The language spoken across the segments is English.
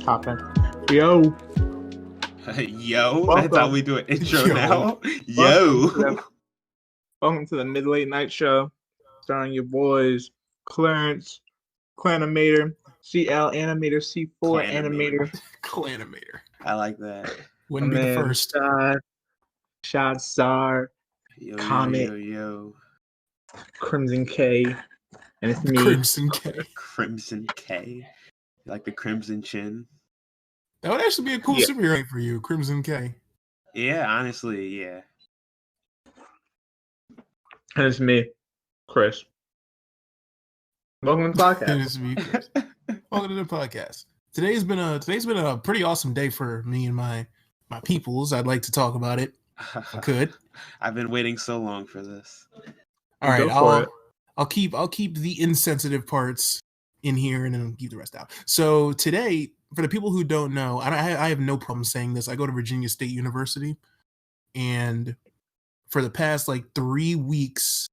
Poppin'. Yo. Yo, Welcome. that's how we do an intro now. Welcome welcome to the Mid Late Night Show, starring your boys Clarence, Clanimator, CL Animator, C4 Animator. Clanimator. I like that. Wouldn't be the first. Rashad Star, Yo, Comet, yo. Crimson K, and it's me. Crimson K. Crimson K. Like the Crimson Chin. That would actually be a cool superhero name for you, Crimson K. Yeah, honestly, yeah. And it's me, Chris. Welcome to the podcast. And it's me, Chris. Welcome to the podcast. Today's been a pretty awesome day for me and my peoples. I'd like to talk about it. If I could. I've been waiting so long for this. All right, I'll keep the insensitive parts in here and then keep the rest out. So today, for the people who don't know, I have no problem saying this. I go to Virginia State University, and for the past 3 weeks,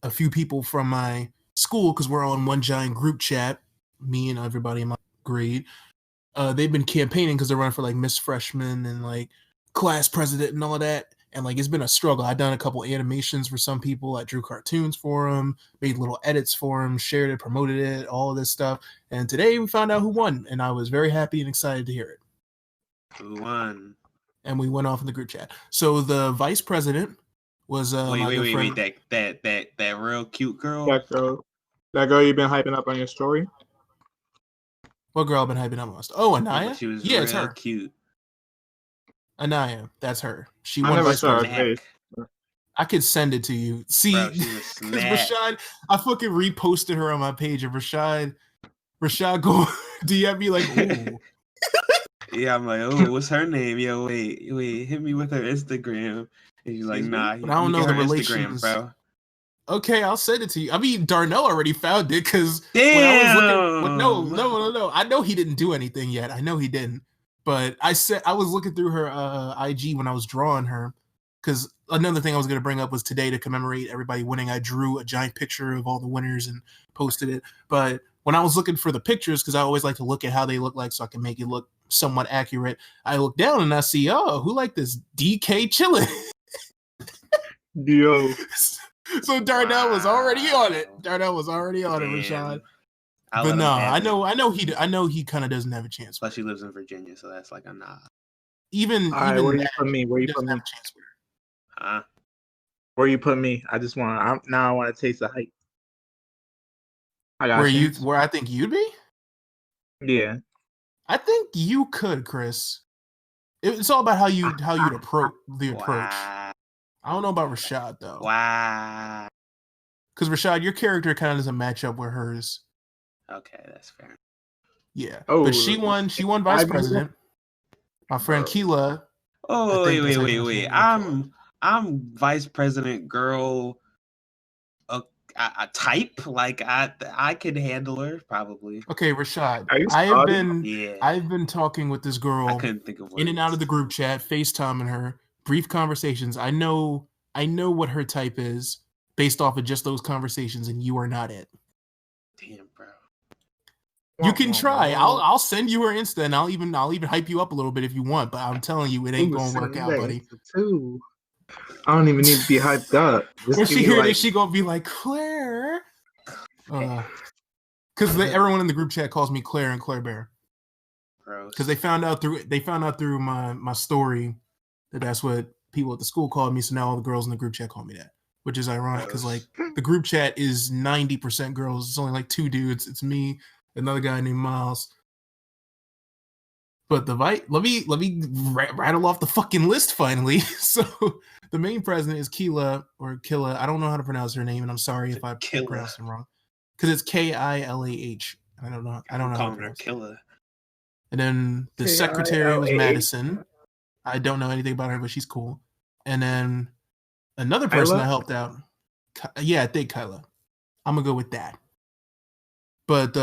a few people from my school, because we're on one giant group chat, me and everybody in my grade, they've been campaigning because they're running for Miss Freshman and class president and all of that. And it's been a struggle. I've done a couple animations for some people. I drew cartoons for them, made little edits for them, shared it, promoted it, all of this stuff. And today we found out who won, and I was very happy and excited to hear it. Who won? And we went off in the group chat. So the vice president was wait, that real cute girl. That girl you've been hyping up on your story. What girl I've been hyping up on? Oh, Anaya. She was it's her. Cute. Anaya, that's her. She won vice president. I could send it to you. See, because Rashad, I fucking reposted her on my page, and Rashad go DM me ooh. Yeah, I'm like, oh, what's her name? Yo, wait, hit me with her Instagram. And he's like, nah, but I don't know the relations, bro. Okay, I'll send it to you. I mean, Darnell already found it because when I was looking. No. I know he didn't do anything yet. I know he didn't. But I was looking through her IG when I was drawing her, because another thing I was going to bring up was today to commemorate everybody winning. I drew a giant picture of all the winners and posted it. But when I was looking for the pictures, because I always like to look at how they look like so I can make it look somewhat accurate, I look down and I see, who like this DK chilling? Yo. So Darnell was already on it. Rashad. But no, I know he kind of doesn't have a chance. Plus, she lives in Virginia, so that's a nah. Even where you put me? Where you put me? Huh? Where you put me? I want to taste the hype. Where I think you'd be? Yeah, I think you could, Chris. It's all about how you'd approach the approach. Wow. I don't know about Rashad though. Wow. Because Rashad, your character kind of doesn't match up with hers. Okay, that's fair. Yeah. But she won vice president. My friend Keela. Oh, wait. I'm vice president girl. A type I could handle her probably. Okay, Rashad. I've been talking with this girl. I couldn't think of words. In and out of the group chat, FaceTiming her, brief conversations. I know what her type is based off of just those conversations, and you are not it. Damn, bro. You can try. I'll send you her Insta, and I'll even hype you up a little bit if you want. But I'm telling you, it ain't gonna work out, buddy. Too. I don't even need to be hyped up. When she hears this, she gonna be like, Claire, because everyone in the group chat calls me Claire and Claire Bear. Because they found out through my story that's what people at the school called me. So now all the girls in the group chat call me that, which is ironic because the group chat is 90% girls. It's only 2 dudes. It's me, another guy named Miles. But let me rattle off the fucking list finally. So the main president is Keela or Killa. I don't know how to pronounce her name, and I'm sorry if I pronounced it wrong. Because it's Kilah. I don't know. How to pronounce her Killa. And then the secretary was Madison. I don't know anything about her, but she's cool. And then another person I helped out. Yeah, I think Kyla. I'm gonna go with that. But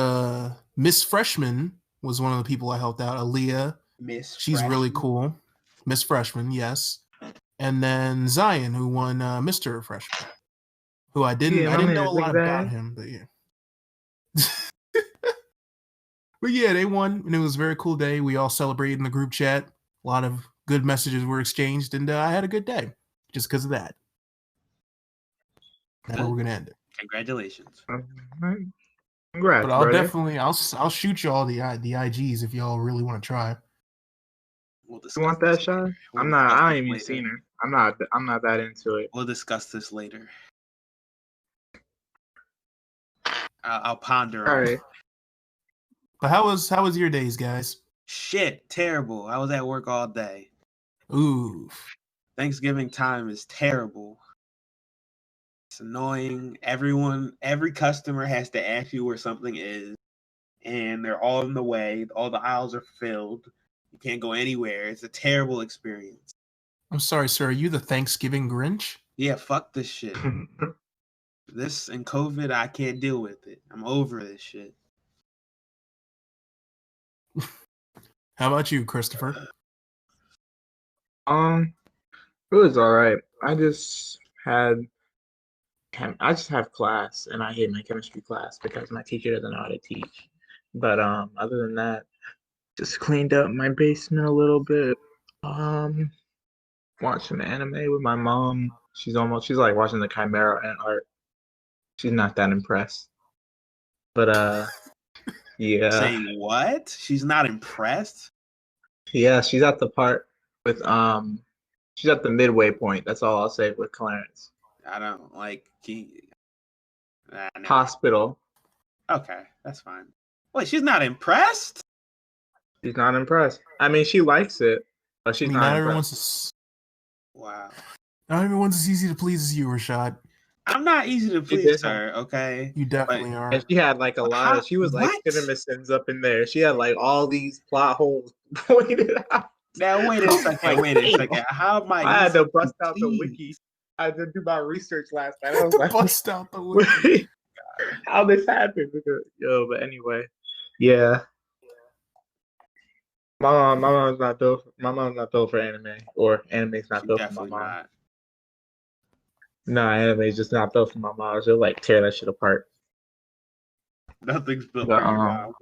Miss Freshman was one of the people I helped out. Aaliyah. She's really cool. Miss Freshman, yes. And then Zion, who won Mr. Freshman. Who I didn't know a lot about him, but yeah. But yeah, they won, and it was a very cool day. We all celebrated in the group chat. A lot of good messages were exchanged, and I had a good day just because of that. That's where we're gonna end it. Congratulations. Congrats, But I'll brother. definitely I'll shoot y'all the IGs if y'all really want to try. We'll You want that shot? I ain't even seen her. I'm not that into it. We'll discuss this later. I'll ponder on it. But how was your days, guys? Shit, terrible. I was at work all day. Ooh. Thanksgiving time is terrible. It's annoying. Every customer has to ask you where something is, and they're all in the way. All the aisles are filled. You can't go anywhere. It's a terrible experience. I'm sorry, sir. Are you the Thanksgiving Grinch? Yeah, fuck this shit. This and COVID, I can't deal with it. I'm over this shit. How about you, Christopher? It was all right. I just have class, and I hate my chemistry class because my teacher doesn't know how to teach. But other than that, just cleaned up my basement a little bit. Watched some anime with my mom. She's like watching the Chimera and art. She's not that impressed. But yeah. Saying what? She's not impressed? Yeah, she's at the part with she's at the midway point. That's all I'll say with Clarence. I don't like Hospital. Okay, that's fine. Wait, she's not impressed? She's not impressed. I mean, she likes it, but she's not impressed. Wow. Not everyone's as easy to please as you, Rashad. I'm not easy to please her, okay? You definitely are. And she had like a lot of, she was like CinemaSins up in there. She had like all these plot holes pointed out. Now, wait a second. How am I had to bust out the wiki. I had to do my research last night. I was like, bust out the wiki. How this happened? But anyway, yeah. My mom's not built for anime, or anime's not built for my mom. Not. No, anime's just not built for my mom. She'll like tear that shit apart. Nothing's built for your mom.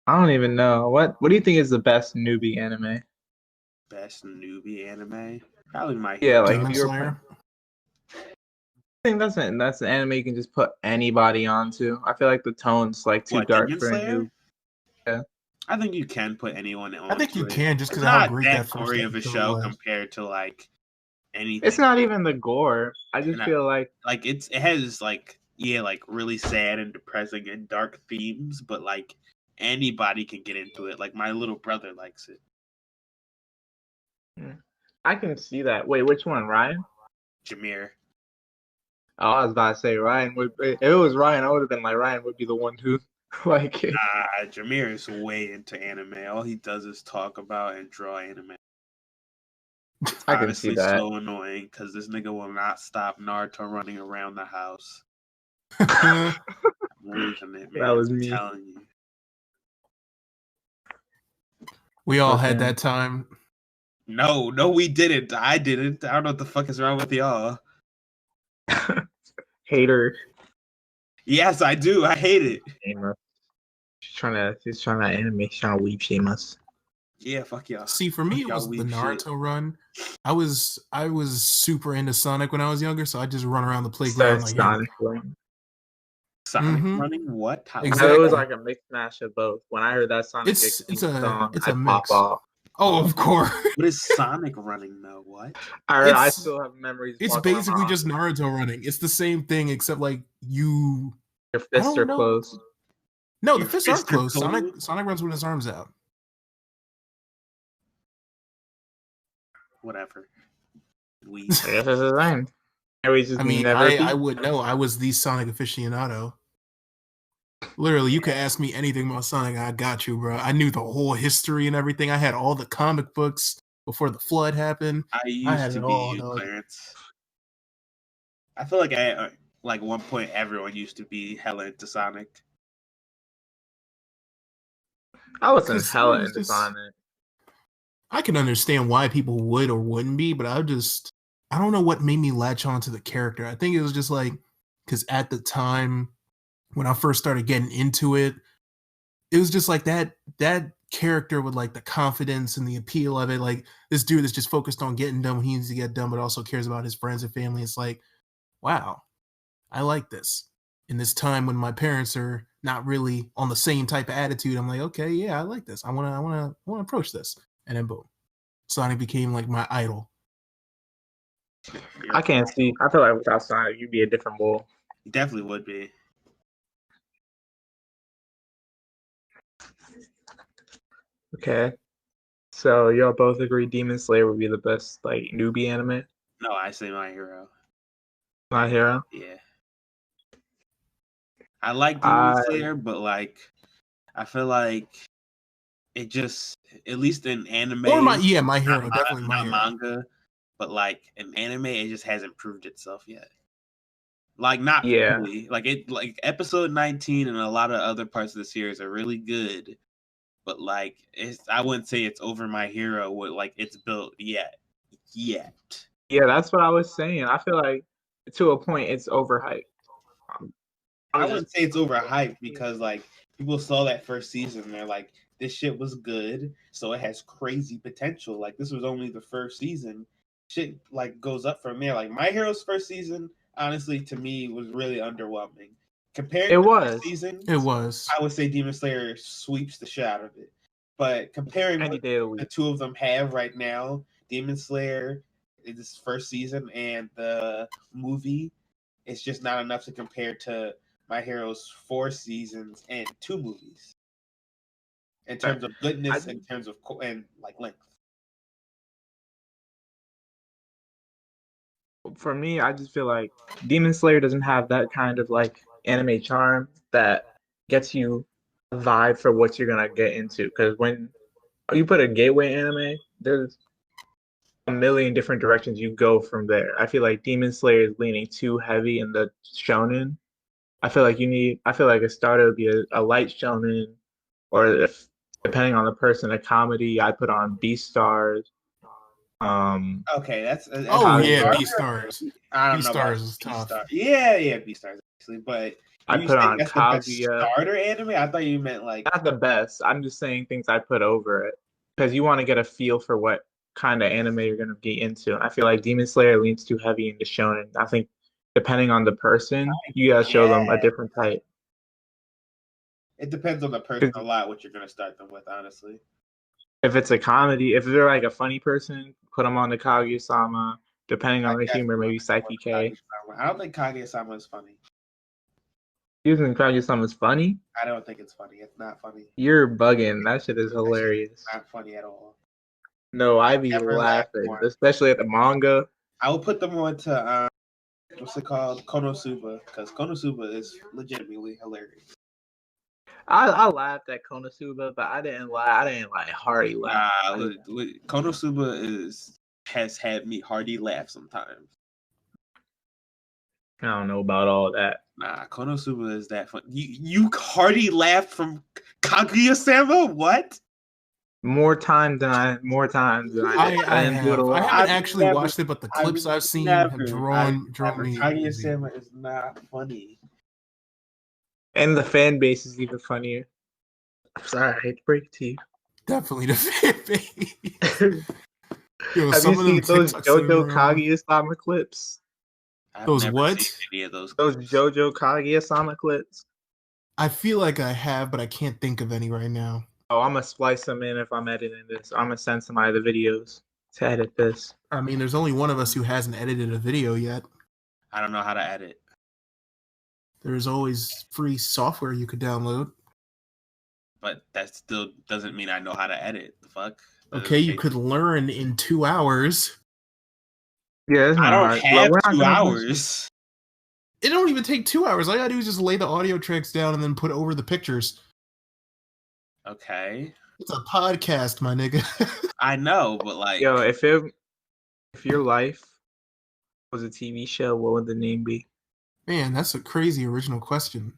I don't even know. What do you think is the best newbie anime? Best newbie anime? Probably My Hero. Yeah, like Demon Slayer. I think that's an anime you can just put anybody onto. I feel like the tone's like too dark for a new. Yeah. I think you can put anyone on. I think you can just because of how great that that gory of a show was. compared to like anything. It's not even the gore. I just feel like it has like really sad and depressing and dark themes, but like anybody can get into it. Like my little brother likes it. I can see that. Wait, which one, Ryan? Jameer. Oh, I was about to say Ryan would. If it was Ryan, I would have been like Ryan would be the one who like it. Jameer is way into anime. All he does is talk about and draw anime. It's I can see that. So annoying because this nigga will not stop Naruto running around the house. I'm losing it, man. That was I'm me. telling you. We all had that time. No, we didn't. I didn't. I don't know what the fuck is wrong with y'all. Hater. Yes, I do. I hate it. She's trying to anime. She's trying to weep shame us. Yeah, fuck y'all. See, for me, it was the Naruto run. I was super into Sonic when I was younger, so I just run around the playground like Sonic running. Sonic running? What? Exactly. It was like a mixed mash of both. When I heard that Sonic it's song, a mix. Pop off. Oh, of course. What is Sonic running though? What? I still have memories. It's basically just Naruto running. It's the same thing, except like your fists are closed. No, the fists aren't closed. Sonic runs with his arms out. Whatever. I guess that's his name. I would know. I was the Sonic aficionado. Literally, you could ask me anything about Sonic, I got you, bro. I knew the whole history and everything. I had all the comic books before the flood happened. I used to be you, Clarence. I feel like at one point everyone used to be hella into Sonic. I wasn't hella into Sonic. I can understand why people would or wouldn't be, but I don't know what made me latch on to the character. I think it was just like because at the time when I first started getting into it, it was just like that character with like the confidence and the appeal of it. Like this dude that's just focused on getting done when he needs to get done, but also cares about his friends and family. It's like, wow, I like this. In this time when my parents are not really on the same type of attitude, I'm like, okay, yeah, I like this. I wanna approach this. And then boom. Sonic became like my idol. I can't see. I feel like without Sonic, you'd be a different bull. You definitely would be. Okay. So y'all both agree Demon Slayer would be the best like newbie anime? No, I say My Hero. My Hero? Yeah. I like Demon Slayer, but like I feel like it just, at least in anime, Or My Hero, definitely My Hero. Manga, but like in anime, it just hasn't proved itself yet. Like not fully. Like episode 19 and a lot of other parts of the series are really good, but like I wouldn't say it's over My Hero. Like it's built yet. Yeah, that's what I was saying. I feel like to a point it's overhyped. I wouldn't say it's overhyped because like people saw that first season and they're like, this shit was good, so it has crazy potential. Like this was only the first season. Shit like goes up from there. Like My Hero's first season, honestly, to me was really underwhelming. Compared to the season, it was. I would say Demon Slayer sweeps the shit out of it. But comparing what the two of them have right now, Demon Slayer in this first season and the movie, it's just not enough to compare to My Hero's 4 seasons and 2 movies. In terms of goodness, in terms of and like length. For me, I just feel like Demon Slayer doesn't have that kind of like anime charm that gets you a vibe for what you're gonna get into. Because when you put a gateway anime, there's a million different directions you go from there. I feel like Demon Slayer is leaning too heavy in the shonen. I feel like a starter would be a light shonen, or if depending on the person, a comedy. I put on Beastars. Okay, that's Beastars. I don't know about Beastars is tough. Yeah, Beastars actually, but I put on that's Kaguya. The best starter anime. I thought you meant like not the best. I'm just saying things I put over it because you want to get a feel for what kind of anime you're gonna be into. I feel like Demon Slayer leans too heavy into shonen. I think depending on the person, you gotta show them a different type. It depends on the person a lot what you're gonna start them with, honestly. If it's a comedy, if they're like a funny person, put them on the Kaguya-sama. Depending on the humor, maybe Psyche K. I don't think Kaguya-sama is funny. You think Kaguya-sama is funny? I don't think it's funny. It's not funny. You're bugging. That shit is hilarious. Not funny at all. No, I be laughing, especially at the manga. I will put them on to what's it called, Konosuba, because Konosuba is legitimately hilarious. I laughed at Konosuba, but I didn't like hearty laugh. Konosuba has had me hearty laugh sometimes. I don't know about all that. Nah, Konosuba is that fun. You hearty laughed from Kaguya-sama? What? More times than I haven't actually watched it, but the clips I've seen have drawn me. Kaguya-sama is not funny. And the fan base is even funnier. I'm sorry, I hate to break it to you. Definitely the fan base. Yo, have you seen those JoJo Kaguya-sama clips? Those what? Any of those JoJo Kaguya-sama clips? I feel like I have, but I can't think of any right now. Oh, I'm gonna splice them in if I'm editing this. I'm gonna send somebody the videos to edit this. I mean, there's only one of us who hasn't edited a video yet. I don't know how to edit. There's always free software you could download. But that still doesn't mean I know how to edit. The fuck? Okay, you could learn in 2 hours. Yeah, I don't have 2 hours. It don't even take 2 hours. All you gotta do is just lay the audio tracks down and then put over the pictures. Okay. It's a podcast, my nigga. I know, but like, yo, if your life was a TV show, what would the name be? Man, that's a crazy original question.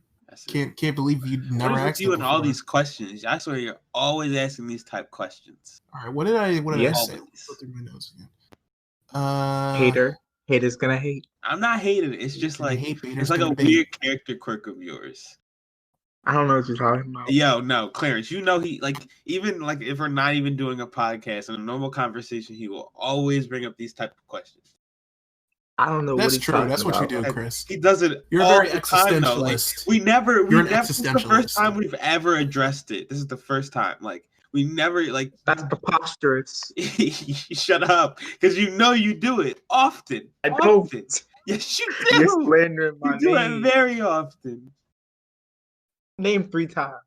Can't believe you never asked you and all these questions. I swear you're always asking these type questions. All right, what did I say? Go through my notes again. Haters gonna hate. I'm not hating. It's just like it's like a weird character quirk of yours. I don't know what you're talking about. Yo, no, Clarence, he even like if we're not even doing a podcast in a normal conversation, he will always bring up these type of questions. I don't know what That's he's true. talking That's what you about. do, Chris. He does it You're a all very the time, though. Like existentialist. we never. You're an This is the first existentialist. time we've ever addressed it. This is the first time. Like we never like. That's preposterous. Shut up, because you know you do it often. I don't. Often. Yes, you You're do. slandering my You do name. it very often. Name 3 times.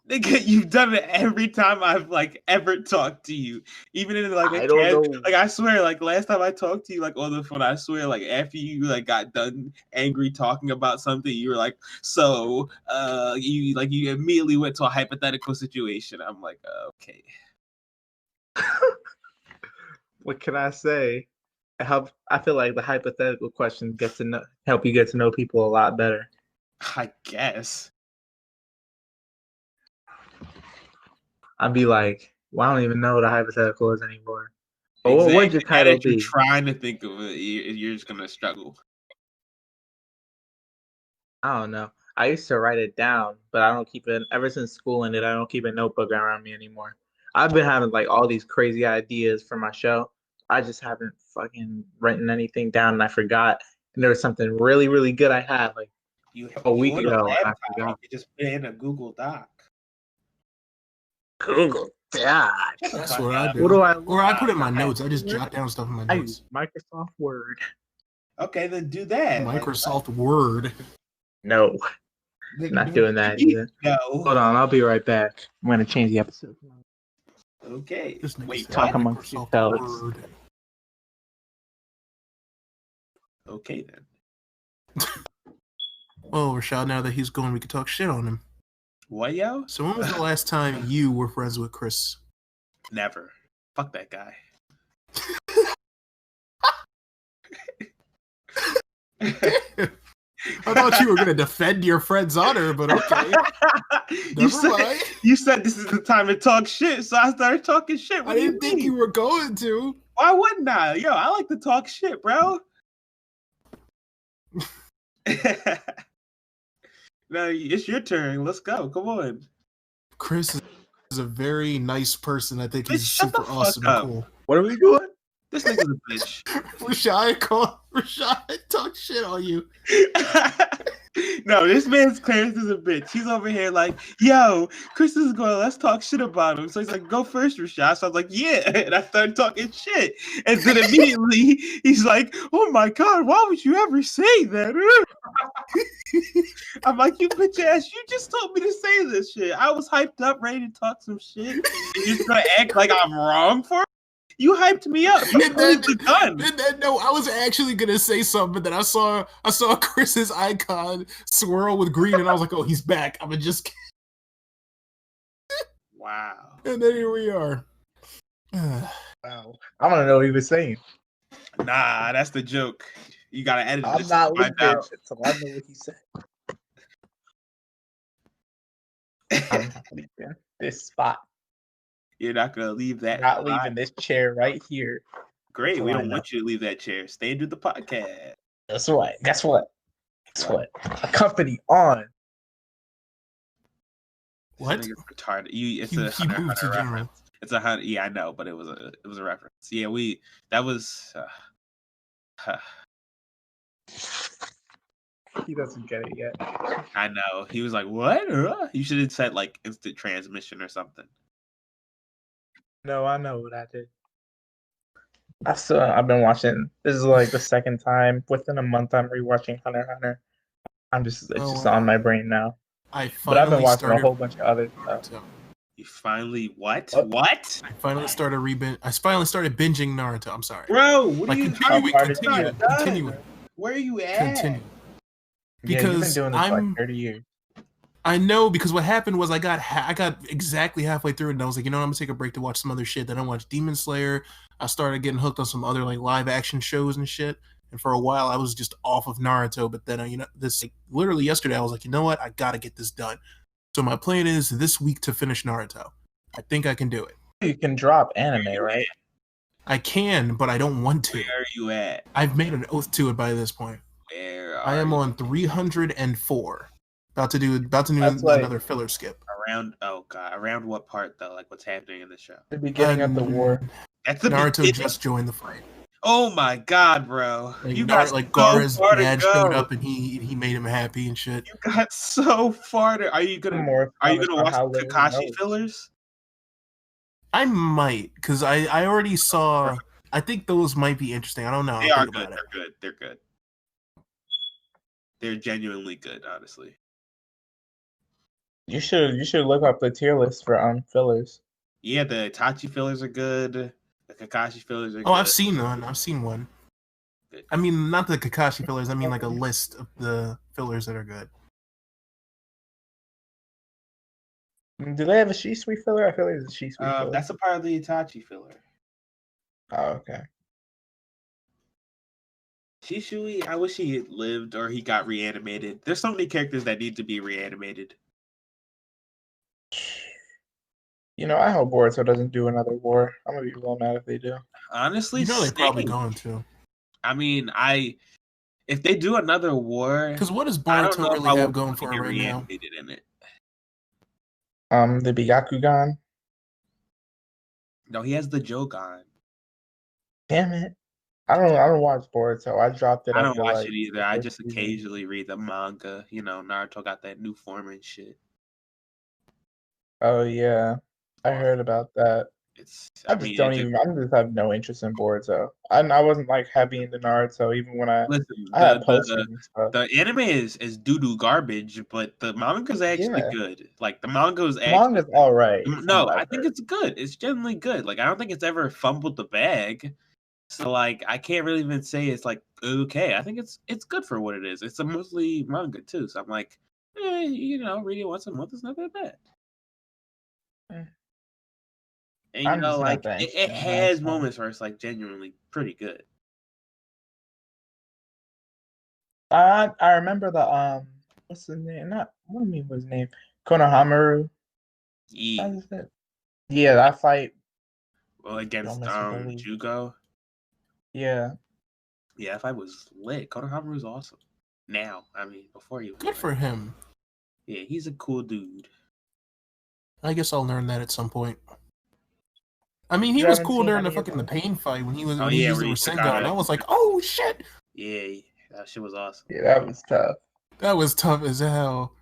Nigga, you've done it every time I've like ever talked to you. Even in like I don't know. like I swear, like last time I talked to you like on the phone, I swear, like after you like got done angry talking about something, you were like, so you immediately went to a hypothetical situation. I'm like, okay. What can I say? I feel like the hypothetical questions help you get to know people a lot better. I guess. I'd be like, well, I don't even know what a hypothetical is anymore. But Exactly. what would your title be? You're trying to think of it, you're just gonna struggle. I don't know. I used to write it down, but I don't keep it. Ever since school ended, I don't keep a notebook around me anymore. I've been having like all these crazy ideas for my show. I just haven't fucking written anything down, and I forgot. And there was something really, really good I had like a week ago, and I forgot. You just put it in a Google Doc. Google Doc. That's what I do. What do I? Or I put in my notes. I just jot down stuff in my I notes. use Microsoft Word. Okay, then do that. Microsoft Word. No, not doing that either. No. Hold on, I'll be right back. I'm gonna change the episode. Okay. This nigga Wait, said talk amongst Microsoft yourselves. Word. Okay then. Oh, Rashad, now that he's gone, we can talk shit on him. What, yo? So when was the last time you were friends with Chris? Never. Fuck that guy. I thought you were gonna defend your friend's honor, but okay. Never mind. You said this is the time to talk shit, so I started talking shit. I didn't think you were going to. Why wouldn't I? Yo, I like to talk shit, bro. Now it's your turn. Let's go. Come on. Chris is a very nice person. I think he's Shut the super fuck awesome up. and cool. What are we doing? This nigga's a bitch. Rashad talk shit on you. No, this man's Clarence is a bitch. He's over here like, yo, Chris is going, let's talk shit about him. So he's like, go first, Rashad. So I was like, yeah. And I started talking shit. And then immediately he's like, oh my God, why would you ever say that? I'm like, you bitch ass, you just told me to say this shit. I was hyped up, ready to talk some shit. And you're just gonna act like I'm wrong for it? You hyped me up. You pulled the gun. No, I was actually gonna say something, but then I saw Chris's icon swirl with green, and I was like, "Oh, he's back." I'm just Wow. And then here we are. Wow. I want to know what he was saying. Nah, that's the joke. You gotta edit I'm this not to find listening out. until I know what he said. I'm not leaving this spot. You're not gonna leave that. Not leaving this chair right here. Great. That's We all I don't know. want you to leave that chair. Stay and do the podcast. That's right. Guess what? A company on. What? This nigga's retarded. It's He a Hunter moved to Hunter general. reference. It's a Hunter. Yeah, I know, but it was a reference. Yeah, that was. He doesn't get it yet. I know. He was like, "What? You should have said like instant transmission or something." No, I know what I did. I've been watching. This is like the second time within a month I'm rewatching Hunter x Hunter. It's just on my brain now. But I've been watching a whole bunch of other stuff. You finally what? What? What? I finally started binging Naruto. I'm sorry, Bro, what are you continuing. Where are you at? Continue. Yeah, you've been Because doing this for like 30 years. I know, because what happened was I got exactly halfway through, and I was like, I'm gonna take a break to watch some other shit. Then I watched Demon Slayer. I started getting hooked on some other like live action shows and shit. And for a while, I was just off of Naruto. But then, literally yesterday, I was like, you know what? I gotta get this done. So my plan is this week to finish Naruto. I think I can do it. You can drop anime, right? I can, but I don't want to. Where are you at? I've made an oath to it by this point. Where I am you? on 304. About to do That's like another filler skip. Around what part though? Like what's happening in the show? the beginning of the war. That's the Naruto beginning. just joined the fight. Oh my god, bro! Like You got like so Gaara's far to dad showed go. up and he made him happy and shit. You got so far to. Are you More gonna on watch how the little he Kakashi knows. fillers? I might, because I already saw. I think those might be interesting. I don't know. They I'll are think good. about it. They're good. They're good. They're genuinely good, honestly. You should look up the tier list for fillers. Yeah, the Itachi fillers are good. The Kakashi fillers are Oh, good. I've seen one. I've seen one. Good. I mean, not the Kakashi fillers. I mean, like a list of the fillers that are good. Do they have a Shisui filler? I feel like it's a Shisui filler. That's a part of the Itachi filler. Oh, okay. Shisui, I wish he had lived or he got reanimated. There's so many characters that need to be reanimated. I hope Boruto doesn't do another war. I'm gonna be real mad if they do. Honestly, they're probably going to. I mean, if they do another war, because what does I don't Boruto know really have going for him right now? In it. The Byakugan. No, he has the Jogan. Damn it! I don't watch Boruto. I dropped it. I don't watch like it either. I just occasionally read the manga. Naruto got that new form and shit. Oh yeah, I heard about that. I just have no interest in Boruto. I wasn't like heavy into Naruto even when I had posters and stuff. The anime is doo-doo garbage, but the manga is actually good. Like the manga is actually manga's all right. No, I think it's good. It's generally good. Like I don't think it's ever fumbled the bag. So like I can't really even say it's like okay. I think it's good for what it is. It's a mostly manga too. So I'm like, reading once a month is not that bad. And like it has moments where it's like genuinely pretty good. I remember the what's his name? What do you mean was his name? Konohamaru. Yeah. Yeah, that fight. Well, against Jugo. Yeah. Yeah, that fight was lit. Konohamaru was awesome. Now, I mean, before he was good for him. Yeah, he's a cool dude. I guess I'll learn that at some point. I mean, he was cool during the pain fight when he used the Rasengan. I was like, oh shit! Yeah, that shit was awesome. Yeah, that was tough. That was tough as hell.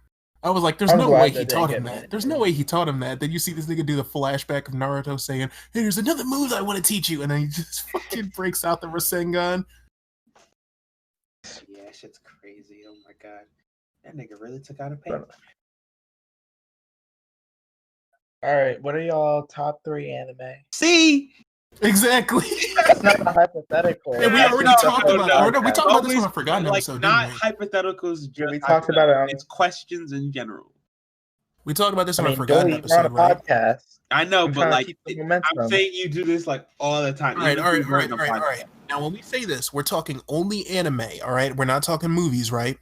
I was like, there's no way he taught him that. There's no way he taught him that. Then you see this nigga do the flashback of Naruto saying, hey, there's another move I want to teach you. And then he just fucking breaks out the Rasengan. Yeah, that shit's crazy. Oh my god. That nigga really took out a pain. All right, what are y'all top 3 anime? See? Exactly. That's not a hypothetical. And we already talked about it. We talked about this on a forgotten episode. Not hypotheticals. Yeah, we talked about it. It's questions in general. We talked about this on a forgotten episode, right? Podcast. I know, but like, I'm saying you do this like all the time. All right. Now, when we say this, we're talking only anime, all right? We're not talking movies, right?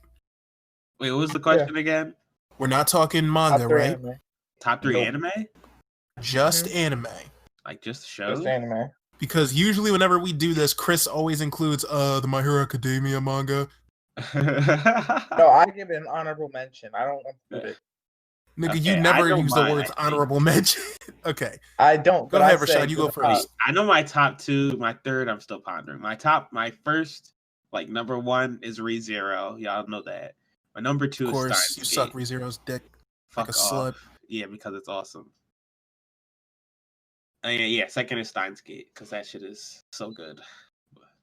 Wait, what was the question again? We're not talking manga, right? Anime. Top 3 anime? Just anime. Like just shows? Just anime. Because usually whenever we do this, Chris always includes the My Hero Academia manga. No, I give it an honorable mention. I don't include it. Nigga, you never use the words honorable mention. Okay. I don't. Go ahead, Rashad. You go first. I know my top 2. My third, I'm still pondering. My first, like number 1 is ReZero. Y'all know that. My number 2 is Steins Gate. Of course, you suck ReZero's dick. Fuck like a off. slut. Yeah, because it's awesome. Yeah, second is Steins Gate because that shit is so good.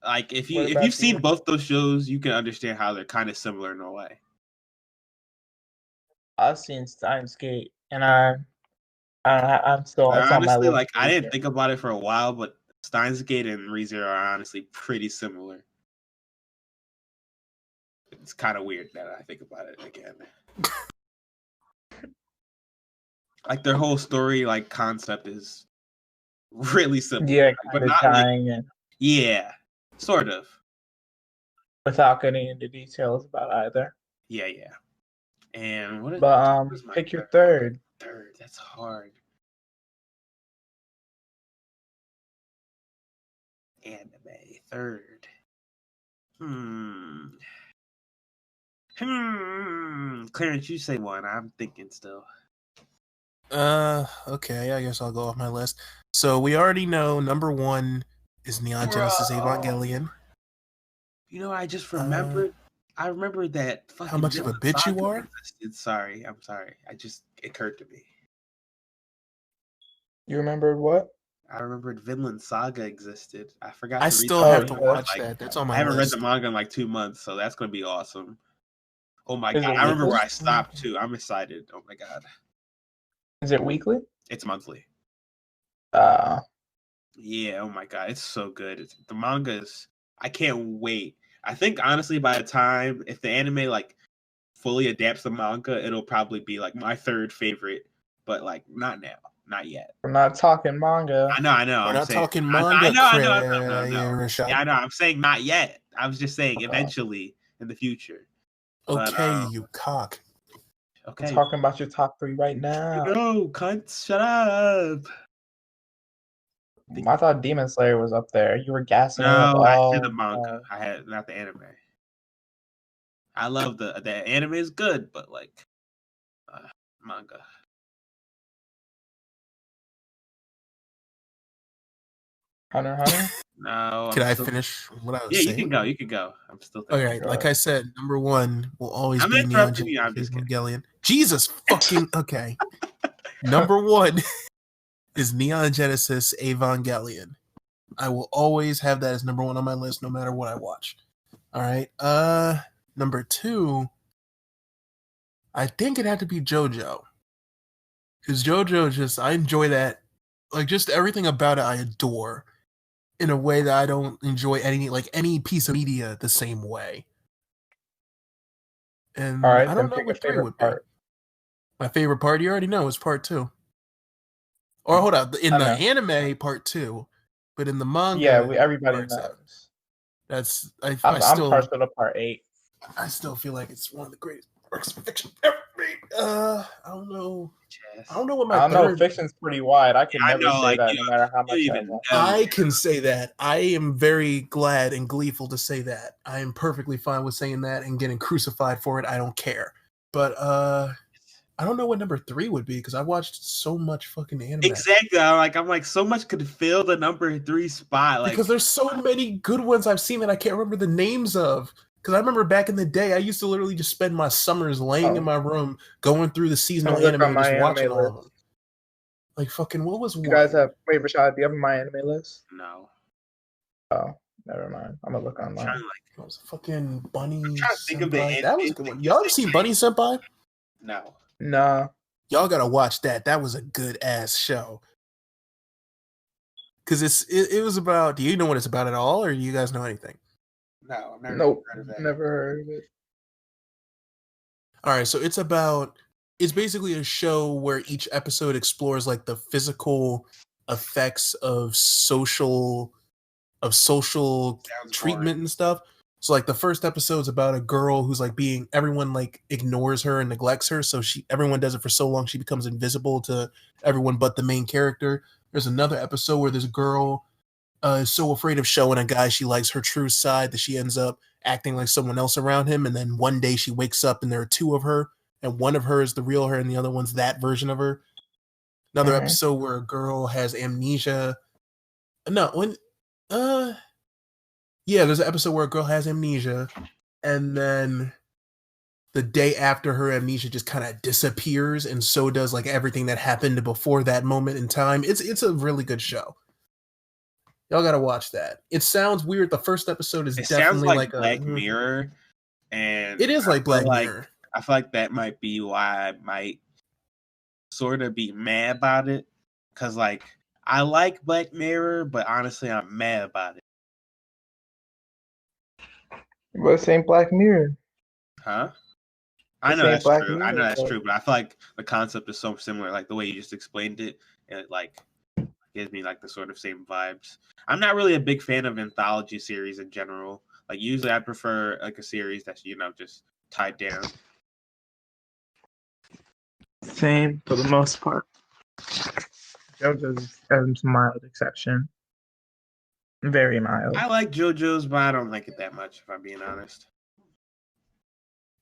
Like if you've seen both those shows, you can understand how they're kind of similar in a way. I've seen Steins Gate, and I'm still honestly like I didn't think about it for a while, but Steins Gate and ReZero are honestly pretty similar. It's kind of weird that I think about it again. Like their whole story, like concept is really simple. Yeah, but not like, yeah, sort of. Without getting into details about either. Yeah. And what is pick your third. Third, that's hard. Anime, third. Clarence, you say one. I'm thinking still. Okay, I guess I'll go off my list. So we already know number 1 is Neon Genesis Evangelion. You know, I just remembered. I remember that fucking. How much of a bitch you are? Sorry, I'm sorry. It occurred to me. You remembered what? I remembered Vinland Saga existed. I forgot. I to read still the have to manga. watch that. That's on my I haven't read list. the manga in like 2 months, so that's gonna be awesome. Oh my Is god! it I remember weekly? where I stopped too. I'm excited. Oh my god! Is it weekly? It's monthly. Uh, Yeah. Oh my god! It's so good. The manga is. I can't wait. I think honestly, by the time if the anime like fully adapts the manga, it'll probably be like my third favorite. But like not now, not yet. we're not talking manga. I know. We're I'm not saying. talking I manga, know. Rashad. Yeah, I know. I'm saying not yet. I was just saying Okay. eventually in the future. But, Okay, you cock. Okay. I'm talking about your top 3 right now. No, cunts, shut up. I thought Demon Slayer was up there. You were gassing it up No, I all had the manga. I had not the anime. I love the anime is good, but like manga. Hunter x Hunter? No. Can I finish what I was saying? Yeah, you can go. I'm still thinking. Okay, like I said, number 1 will always I'm be Neon interrupting you. I'm Genesis just kidding. Evangelion. Jesus fucking okay. Number 1 is Neon Genesis Evangelion. I will always have that as number 1 on my list, no matter what I watch. All right. Number 2, I think it had to be JoJo, because JoJo I enjoy that, like just everything about it I adore, in a way that I don't enjoy any piece of media the same way. And All right, I then don't know pick a what 3 favorite would be. part. My favorite part, you already know, is part 2. Or hold on, in the anime, part 2, but in the manga, everybody part 7. knows. That's I'm still partial to part 8. I still feel like it's one of the greatest works of fiction ever made. I don't know. I don't know what my I don't know. third. Fiction's pretty wide. I can I never know, say like, that, you no know, matter how you much I even watch. know. I can say that. I am very glad and gleeful to say that. I am perfectly fine with saying that and getting crucified for it. I don't care. But I don't know what number 3 would be, because I watched so much fucking anime. Exactly. I'm like so much could fill the number 3 spot. Like, because there's so many good ones I've seen that I can't remember the names of. Because I remember back in the day, I used to literally just spend my summers laying in my room, going through the seasonal anime and just watching all of them. Like fucking, what was one? You guys have Rashad? Do you have my anime list? No. Oh, never mind. I'm gonna look online. It was fucking Bunny Senpai. That was a good one. Y'all ever seen Bunny Senpai? No. Nah. Y'all gotta watch that. That was a good ass show. Because it was about. Do you know what it's about at all, or do you guys know anything? No, I've never heard of that. Never heard of it. All right, so it's basically a show where each episode explores like the physical effects of social treatment and stuff. So like the first episode's about a girl who's like everyone like ignores her and neglects her, so everyone does it for so long she becomes invisible to everyone but the main character. There's another episode where this girl is so afraid of showing a guy she likes her true side that she ends up acting like someone else around him, and then one day she wakes up and there are 2 of her, and one of her is the real her and the other one's that version of her. Another episode where a girl has amnesia. There's an episode where a girl has amnesia, and then the day after her amnesia just kind of disappears, and so does like everything that happened before that moment in time. It's a really good show. Y'all gotta watch that. It sounds weird. The first episode is definitely sounds like Black Mirror, and it is like Black Mirror. I feel like that might be why I might sort of be mad about it, because like I like Black Mirror, but honestly, I'm mad about it. But it ain't Black Mirror. Huh? I know that's true. I know that's true, but I feel like the concept is so similar, like the way you just explained it, and it like gives me like the sort of same vibes. I'm not really a big fan of anthology series in general. Like usually I prefer like a series that's, just tied down. Same for the most part. JoJo's a mild exception. Very mild. I like JoJo's, but I don't like it that much, if I'm being honest.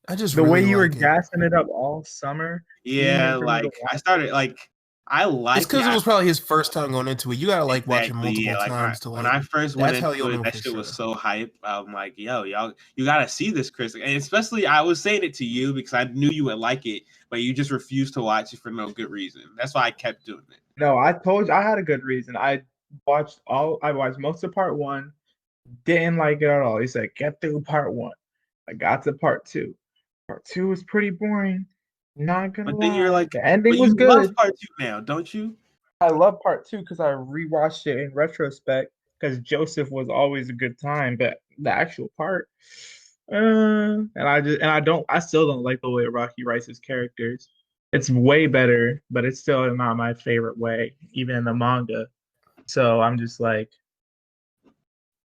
I just The way really you were like it. gassing it up all summer, Yeah, screaming for me to like I watch started it. like I It's like it. because it was probably his first time going into it. You gotta like watch it Exactly. multiple Yeah, like times to when like. I first went That's how into you'll it, know that for shit was sure. so hype. I'm like, yo, y'all, you gotta see this, Chris. And especially, I was saying it to you because I knew you would like it, but you just refused to watch it for no good reason. That's why I kept doing it. No, I told you I had a good reason. I watched most of part one, didn't like it at all. He said, get through part one. I got to part two. Part two was pretty boring. Not gonna But then you're lie. like, The ending but was you love good. part two now, don't you? I love part two because I rewatched it in retrospect because Joseph was always a good time, but the actual part, I still don't like the way Rocky writes his characters. It's way better, but it's still not my favorite way, even in the manga. So I'm just like,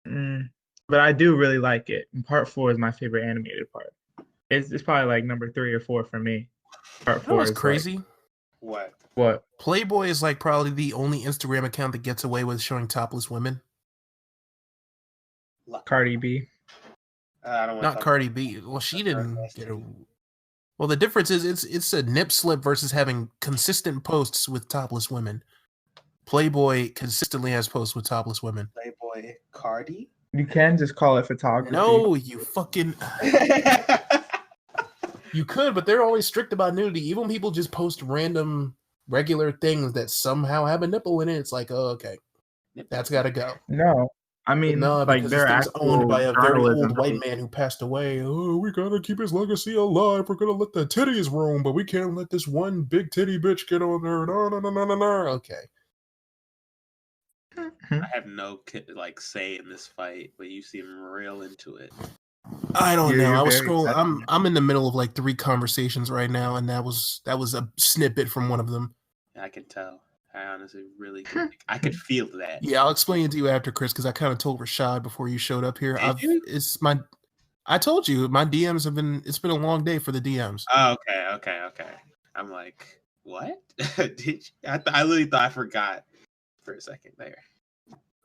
mm. But I do really like it. And part four is my favorite animated part. It's probably like number three or four for me. Part You know four what's is like crazy? What? what? Playboy is like probably the only Instagram account that gets away with showing topless women. Cardi B. I don't want to Not talk Cardi about B. Well, she her didn't get a. nasty. Well, the difference is it's a nip slip versus having consistent posts with topless women. Playboy consistently has posts with topless women. Playboy Cardi. You can just call it photography. No, you fucking. You could, but they're always strict about nudity. Even when people just post random, regular things that somehow have a nipple in it, it's like, oh, okay, that's got to go. No, I But mean no, like because this they're thing's owned actual by a very journalism old white page. man who passed away. Oh, we gotta keep his legacy alive. We're gonna let the titties roam, but we can't let this one big titty bitch get on there. No, no, no, no, no, no. Okay. I have no like say in this fight, but you seem real into it. I don't know. You're I was very scrolling. passionate. I'm in the middle of like 3 conversations right now, and that was a snippet from one of them. I can tell. I honestly really could. I could feel that. Yeah, I'll explain it to you after, Chris, because I kind of told Rashad before you showed up here. Did you? I told you my DMs have been. It's been a long day for the DMs. Oh, okay. I'm like, what? Did you? I literally thought I forgot for a second there.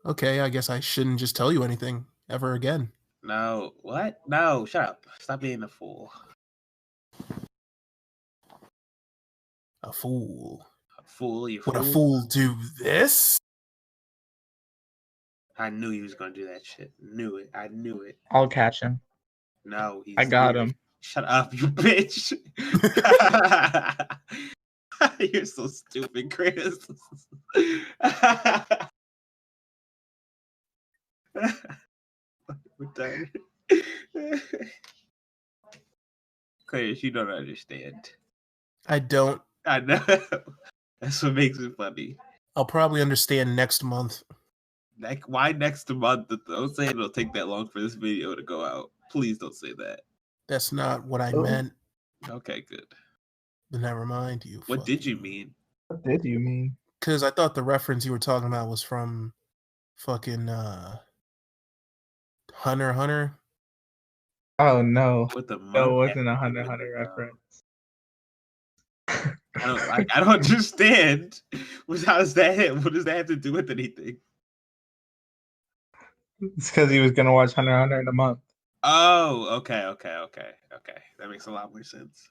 Okay, I guess I shouldn't just tell you anything ever again. No, what? No, shut up. Stop being a fool. A fool. A fool, you Would a fool. fool do this? I knew he was gonna do that shit. Knew it. I knew it. I'll catch him. No, he's I got him. Shut up, you bitch. You're so stupid, Chris. We're done. Chris, you don't understand. I don't. I know. That's what makes it funny. I'll probably understand next month. Like, why next month? Don't say it'll take that long for this video to go out. Please don't say that. That's not what I Oh. meant. Okay, good. Never mind, you. What did you mean? What did you mean? Because I thought the reference you were talking about was from fucking Hunter x Hunter. Oh no. What the No, it monk? wasn't a Hunter x Hunter reference. I don't understand. How does that? What does that have to do with anything? It's because he was gonna watch Hunter x Hunter in a month. Oh, okay. That makes a lot more sense.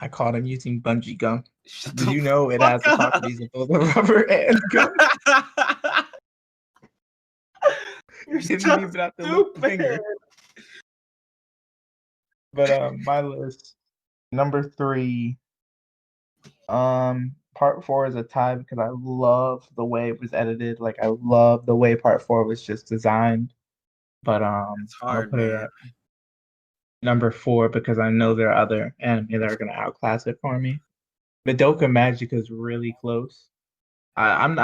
I caught him using bungee gum. Shut Did the you know it fuck has the up. properties of both the rubber and gum? You're You didn't so even have to lift the finger. stupid. But my list, number 3, part 4 is a tie because I love the way it was edited. Like I love the way part 4 was just designed. But It's I'll hard, put it man. at number 4 because I know there are other anime that are gonna outclass it for me. Madoka Magic is really close. I'm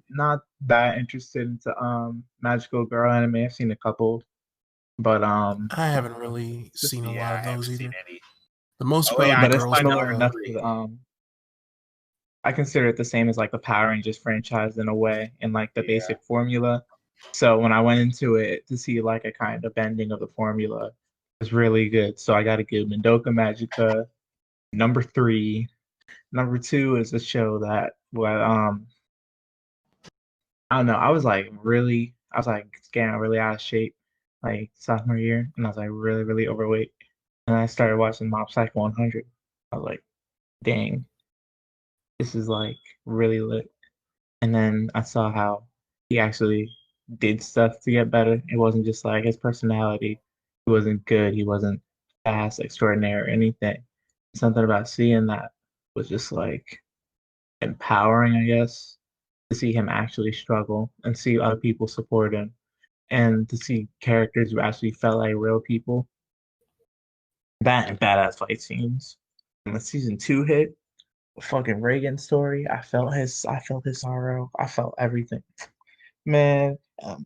not that interested into magical girl anime. I've seen a couple, but I haven't really seen a lot I of haven't those seen either. any. The most Oh, yeah, probably I but it's know girls my similar number are enough 3. to I consider it the same as like the Power Rangers franchise in a way, in like the Yeah. basic formula. So when I went into it to see like a kind of bending of the formula, it was really good. So I got to give Madoka Magica number 3. Number 2 is a show that I don't know. I was like getting really out of shape like sophomore year, and I was like really, really overweight. And I started watching Mob Psycho 100. I was like, dang, this is like really lit. And then I saw how he actually did stuff to get better. It wasn't just like his personality. He wasn't good. He wasn't fast, extraordinary, or anything. Something about seeing that was just like empowering, I guess, to see him actually struggle and see other people support him and to see characters who actually felt like real people. That and badass fight scenes. And when season two hit, the fucking Reagan story, I felt his sorrow. I felt everything. Man,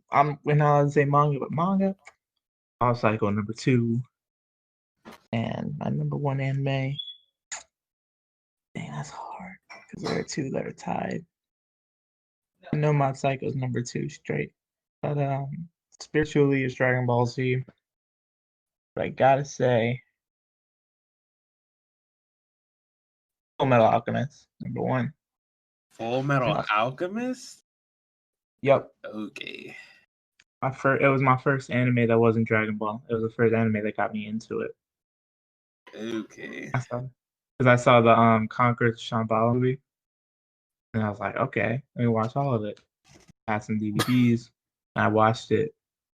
I'm when I was say manga, but manga, I was Psycho number two, and my number one anime. Dang, that's hard because there are two that are tied. I know my Psycho's number two straight, but spiritually is Dragon Ball Z. But I gotta say, Full Metal Alchemist number one. Full Metal Yeah. Alchemist? Yep, Okay. it was my first anime that wasn't Dragon Ball. It was the first anime that got me into it. Okay. Because I saw the Conquer Shambhala movie, and I was like, okay, let me watch all of it. I had some DVDs, and I watched it,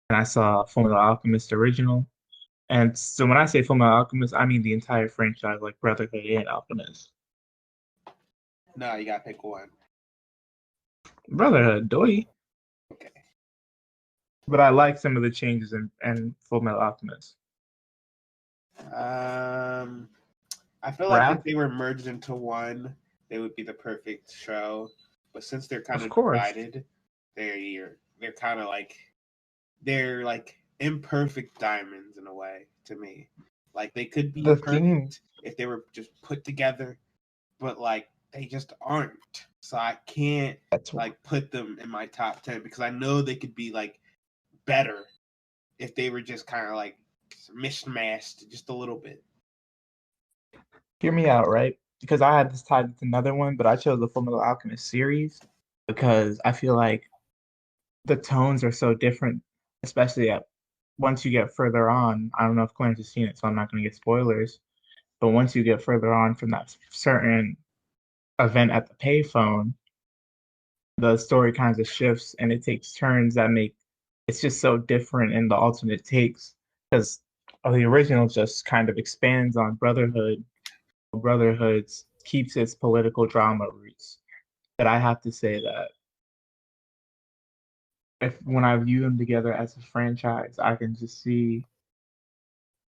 and I saw Fullmetal Alchemist original. And so when I say Fullmetal Alchemist, I mean the entire franchise, like Brotherhood and Alchemist. No, you gotta pick one. Brotherhood, doy. Okay. But I like some of the changes in Fullmetal Alchemist. I feel like if Wrath, they were merged into one, they would be the perfect show. But since they're kind of of course. divided, they're kind of like they're like imperfect diamonds in a way to me. Like they could be The theme, perfect if they were just put together, but like they just aren't. So I can't that's like put them in my top 10 because I know they could be like better if they were just kind of like mishmashed just a little bit. hear me out, right? Because I had this tied with another one, but I chose the Fullmetal Alchemist series because I feel like the tones are so different, especially once you get further on. I don't know if Clarence has seen it, so I'm not going to get spoilers. But once you get further on from that certain event at the payphone, the story kind of shifts and it takes turns that make it's just so different in the alternate takes because the original just kind of expands on Brotherhood. Brotherhoods keeps its political drama roots. But I have to say that if when I view them together as a franchise, I can just see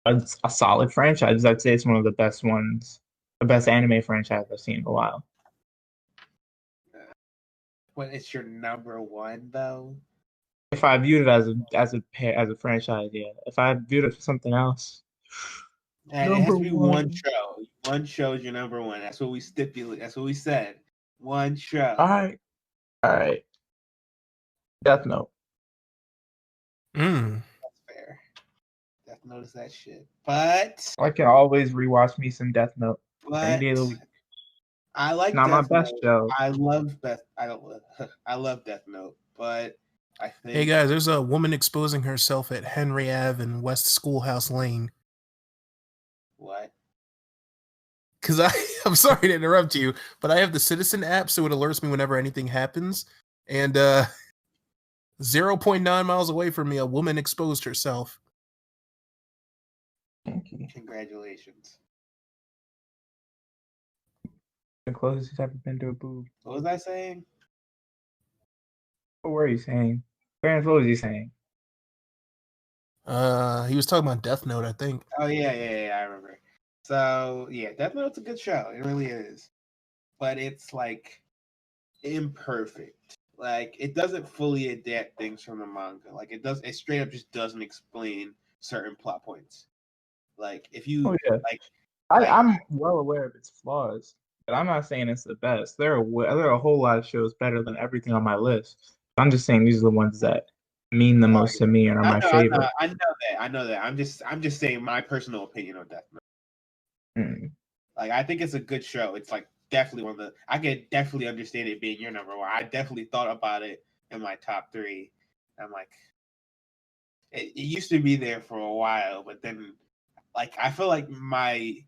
a solid franchise. I'd say it's one of the best ones, the best anime franchise I've seen in a while. But it's your number one though. If I viewed it as a franchise, yeah. If I viewed it for something else, And it has number to be one one. show. One show is your number one. That's what we stipulate. That's what we said. One show. All right. Death Note. Mm. That's fair. Death Note is that shit. But I can always rewatch me some Death Note any day of the week. I like Not my Death best Note. show. I love Death. I don't. I love Death Note, but I think. Hey guys, there's a woman exposing herself at Henry Ave and West Schoolhouse Lane. What? Because I'm sorry to interrupt you, but I have the Citizen app, so it alerts me whenever anything happens. And 0.9 miles away from me, a woman exposed herself. Thank you. Congratulations. The closest he's ever been to a boob. What was I saying? What were you saying? Clarence, what was he saying? He was talking about Death Note, I think. Oh yeah. I remember. So yeah, Death Note's a good show. It really is, but it's like imperfect. Like it doesn't fully adapt things from the manga. Like it does. It straight up just doesn't explain certain plot points. Like if Oh you yeah, like, I'm well aware of its flaws, but I'm not saying it's the best. There are a whole lot of shows better than everything on my list. I'm just saying these are the ones that mean the most to me and are my favorite. I know that. I'm just saying my personal opinion on Death Note. Mm. Like I think it's a good show. It's like definitely one of the. I can definitely understand it being your number one. I definitely thought about it in my top three. I'm like, it used to be there for a while, but then like I feel like my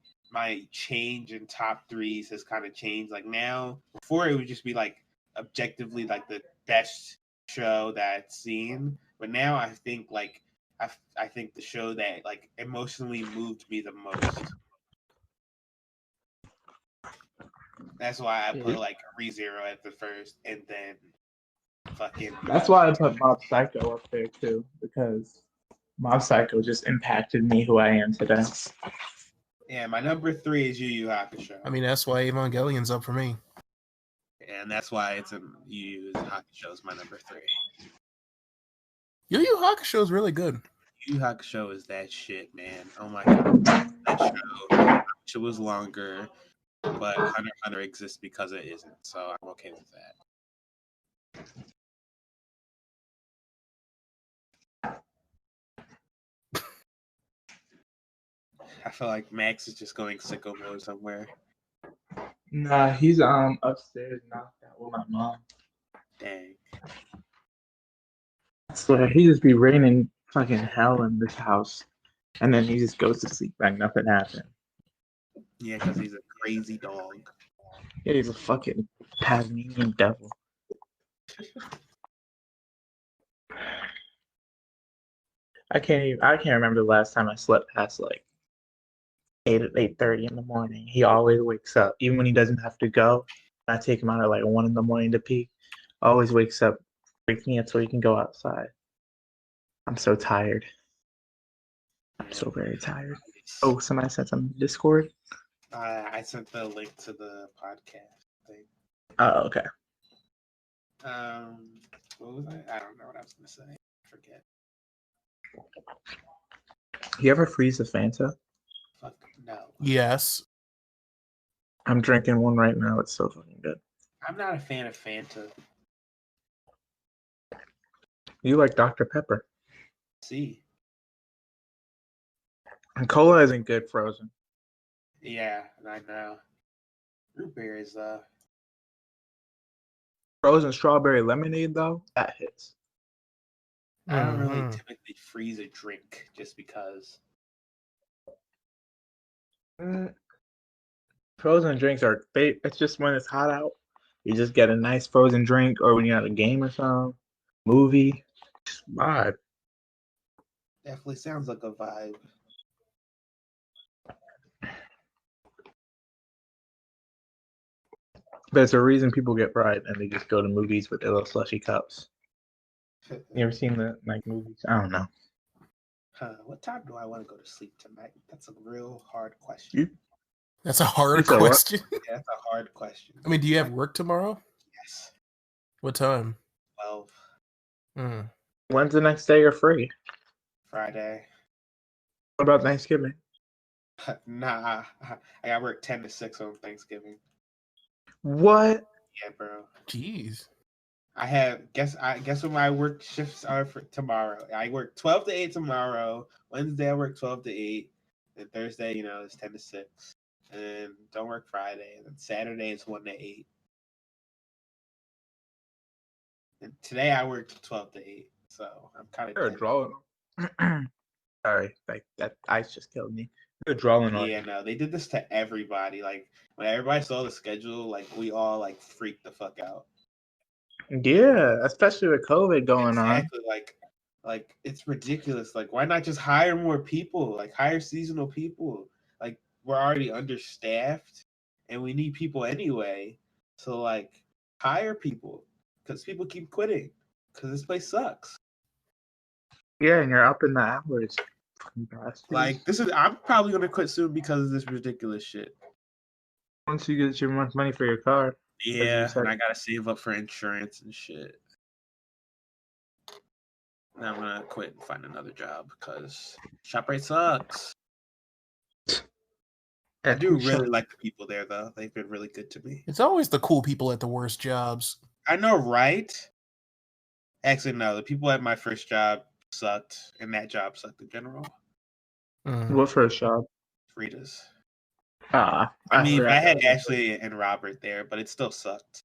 change in top threes has kind of changed. Like now, before it would just be like objectively like the best show that I've seen, but now I think like I think the show that like emotionally moved me the most. That's why I put like ReZero at the first, and then fucking. That's why I put Mob Psycho up there too, because Mob Psycho just impacted me who I am today. Yeah, my number 3 is Yu Yu Hakusho. I mean, that's why Evangelion's up for me. And that's why it's in Yu Yu Hakusho is my number 3. Yu Yu Hakusho is really good. Yu Yu Hakusho is that shit, man. Oh my god, that show was longer, but Hunter x Hunter exists because it isn't, so I'm okay with that. I feel like Max is just going sicko mode somewhere. Nah, he's upstairs knocked out with my mom. Dang. I swear, he just be raining fucking hell in this house, and then he just goes to sleep like nothing happened. Yeah, because he's a crazy dog. Yeah, he's a fucking Tasmanian devil. I can't remember the last time I slept past like 8:30 in the morning. He always wakes up, even when he doesn't have to go. I take him out at like 1 in the morning to pee. Always wakes up, wakes me up so he can go outside. I'm so tired. I'm so very tired. Oh, somebody said something in Discord? I sent the link to the podcast thing. Oh, okay. What was I don't know what I was gonna say. I forget. You ever freeze a Fanta? Fuck no. Yes. I'm drinking one right now. It's so fucking good. I'm not a fan of Fanta. You like Dr. Pepper. See. And cola isn't good frozen. Yeah, I know. Root beer is Frozen strawberry lemonade, though, that hits. I don't really typically freeze a drink just because. Frozen drinks are it's just when it's hot out. You just get a nice frozen drink, or when you're at a game or something, movie. Just vibe. Definitely sounds like a vibe. There's a reason people get fried and they just go to movies with their little slushy cups. You ever seen the like movies? I don't know. What time do I want to go to sleep tonight? That's a real hard question. That's a hard question. Yeah, that's a hard question. I mean, do you have work tomorrow? Yes. What time? 12. When's the next day you're free? Friday. What about Thanksgiving? Nah, I got work 10 to 6 on Thanksgiving. What? Yeah, bro. Jeez. I guess what my work shifts are for tomorrow. I work 12 to 8 tomorrow. Wednesday I work 12 to 8. And Thursday, it's 10 to 6. And then don't work Friday. And then Saturday it's 1 to 8. And today I worked 12 to 8. So I'm kind of You're a drawing. Sorry, like that ice just killed me. You're drawing on. Yeah, no, they did this to everybody. Like when everybody saw the schedule, like we all like freaked the fuck out. Yeah, especially with COVID going on. Exactly, like it's ridiculous. Like, why not just hire more people? Like, hire seasonal people. Like, we're already understaffed, and we need people anyway. So, like, hire people because people keep quitting because this place sucks. Yeah, and you're up in the hours. Like, I'm probably gonna quit soon because of this ridiculous shit. Once you get your money for your car. Yeah, and I gotta save up for insurance and shit. Now I'm gonna quit and find another job because ShopRite sucks. I do really like the people there, though. They've been really good to me. It's always the cool people at the worst jobs. I know, right? Actually, no. The people at my first job sucked, and that job sucked in general. What first job? Frida's. I mean, I had Ashley and Robert there, but it still sucked.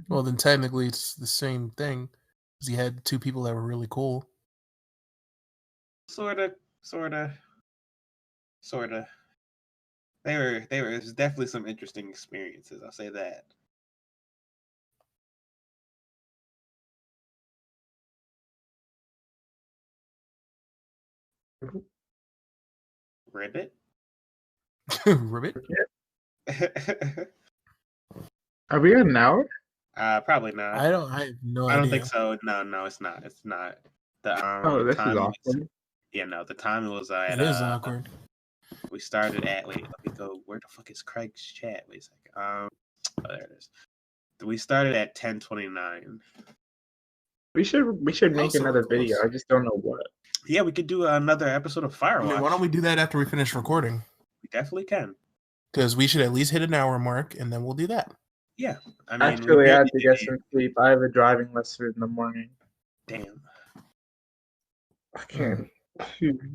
Well, then technically it's the same thing. Because you had two people that were really cool. Sort of. Sorta. There's definitely some interesting experiences, I'll say that. Ribbit? Ribbit. Are we at an hour? Probably not. I have no I don't idea. think so. No, it's not. It's not. Oh, The this is time awkward. yeah, no, the time was at It is awkward. we started at wait, let me go. Where the fuck is Craig's chat? Wait a second. Oh, there it is. We started at 10:29. We should make so we're another video. close. I just don't know what. Yeah, we could do another episode of I Firewatch. mean, why don't we do that after we finish recording? We definitely can. Because we should at least hit an hour mark, and then we'll do that. Yeah, I mean, Actually, I have to get some sleep. I have a driving lesson in the morning. Damn. I can't.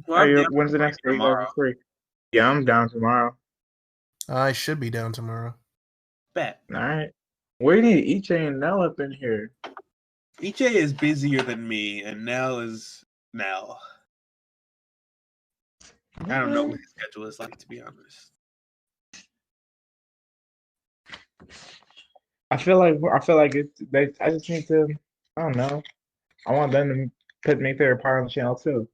Well, When's the next day you guys tomorrow. are free? Yeah, I'm down tomorrow. I should be down tomorrow. Bet. All right. We need EJ and Nell up in here. EJ is busier than me, and Nell is Nell. I don't know what his schedule is like, to be honest. I feel like I just need to. I don't know. I want them to make their part on the channel too.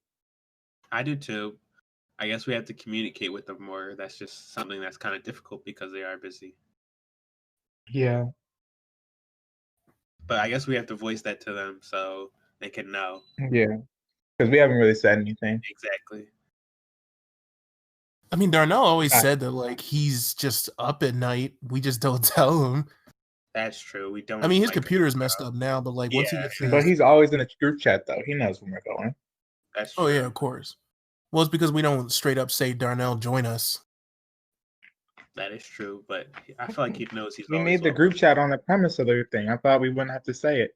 I do too. I guess we have to communicate with them more. That's just something that's kind of difficult because they are busy. Yeah. But I guess we have to voice that to them so they can know. Yeah. Because we haven't really said anything. Exactly. I mean, Darnell always said that like he's just up at night. We just don't tell him. That's true. We don't. I mean, his computer is messed up now, but like once he gets But he's always in a group chat though. He knows when we're going. That's true. Oh yeah, of course. Well, it's because we don't straight up say Darnell join us. That is true, but I feel like he knows he's. We made the group chat on the premise of the thing. I thought we wouldn't have to say it.